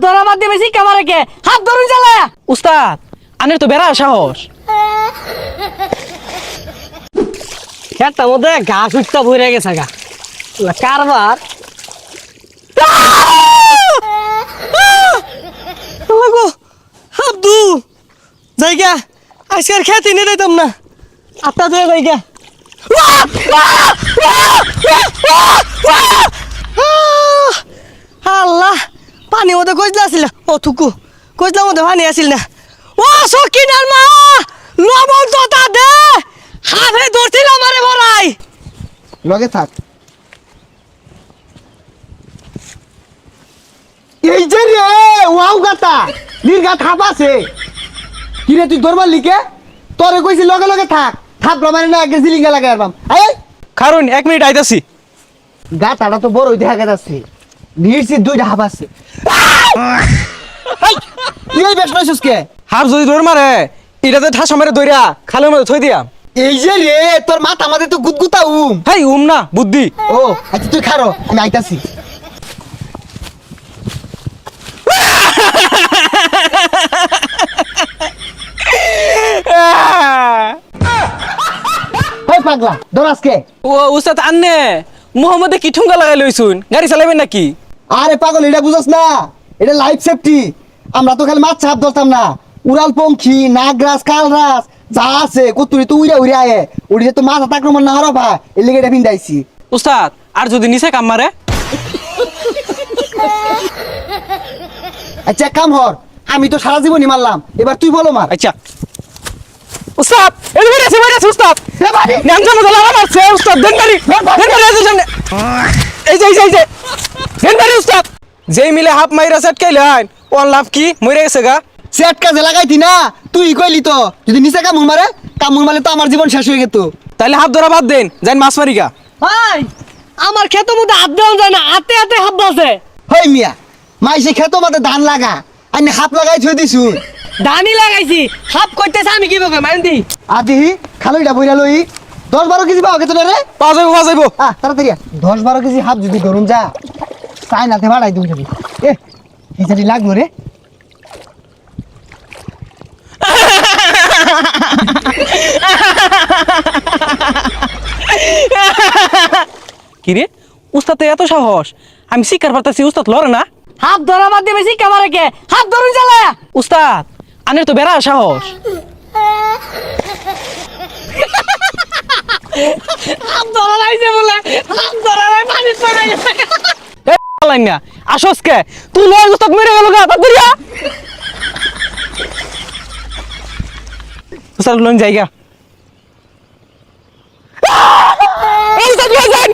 ধরা বাদ দিয়ে বেশি কামারে কে হাত ধরুন চালায়া উস্তাদ আনের তো বেড়া সাহস। খেতার মধ্যে ঘাস উঠতে ভরে গেছে গা কারবার আব্দু জায়গা আজকের খেতে নিয়ে দিতাম না আত্মা ধরে জায়গা আল্লাহ পানি মধ্যে কইলা আসিল ও থুকু কইলার মধ্যে পানি আসিল না ও সকিনার মা লবণ তো তা দে হাফে ধরছিল আমারে বড়াই লগে থাক এই যে রে ওয়াও গাতা নির্ঘাত হাফ আছে কি রে তুই ধরবার লিখে তোরে কইছি লগে লগে থাক থাপ মানে না আগে জিলিঙ্গা লাগাই আরবাম এই কারণ 1 মিনিট আইতাছি গাতাটা তো বড়ই দেখা যাচ্ছে নিরছি দুইটা হাফ আছে এই এই বেশ নইছস কে হাফ যদি দৌড় মারে এটাতে ঠাস আমারে দইরা খালের মধ্যে থই দিয়াম। এই যে রে তোর মাথা আমাদের তো গুদগুতা হেই না বুদ্ধি। ও আচ্ছা তুই খারো আমি আইতাছি ওই পাগলা দরাস কে ও উস্তাদ আন্নে মোহাম্মদে কি ঠুঙ্গা লাগাই লইছুন গাড়ি চালাবেন নাকি? আরে পাগল এটা বুঝছ না এটা লাইফ সেফটি আমরা তো খালি মাছ ছাপ ধরতাম না উড়াল পঙ্খী নাগরাজ কালরাজ যা আছে কতুরি তো উড়ে উড়ে আয়ে উড়ে তো মাছ আক্রমণ না হরো ভাই এর লেগে এটা পিন্দাইছি উস্তাদ আর যদি নিচে কাম মারে আচ্ছা কাম হর আমি তো সারা জীবনই মারলাম এবার তুই বলো মার আচ্ছা উস্তাদ এই বেড়েছে উস্তাদ নাম জানো দলা মারছে উস্তাদ দেনবাড়ি আছে সামনে এই যে দেনবাড়ি উস্তাদ যেই মিলে হাফ মাইরা সেট কাইলেন ওন লাভ কি মরে গেছে গা সেট কাজে লাগাইতি না তুই কইলি তো যদি নিচে কামুর মারলে তো আমার জীবন শেষ হয়ে যেত তাইলে হাফ ধরা বাদ দেন যাই মাছ মারি গা। ভাই আমার ক্ষেতের মধ্যে হাত দেওয়া যায় না হাতে হাতে হাত বাজে হই মিয়া মাইসে খেত মাতে ধান লাগা আইনে হাত লাগাই থই দিছু ধানি লাগাইছি হাফ করতেছে আমি কি বকে মাইন দি আদি খালইটা বইরা লই 10-12 কেজি পাও কেতনে রে পাওয়া যাইবো তাড়াতাড়ি 10-12 কেজি হাফ যদি ধরুন যা চাইনাতে বাড়াই তুমি যাবি এ হিসারি লাগলো রে কিরে উস্তাদ এত সাহস আমি শিকার পারতাছি উস্তাদ লড়ে না। হাত ধরা বাদ দিয়ে বেশি কামারে কে হাত ধরুন চালায়া উস্তাদ আনের তো বেড়া সাহস। হাত ধরা লাইছে বলে হাত ধরা লাই পানি পড়ে গেছে লাইন না আসস কে তুই লয় উস্তাদ মরে গেল গা তাড়াতাড়ি উস্তাদ লোন জায়গা উস্তাদ লয় যান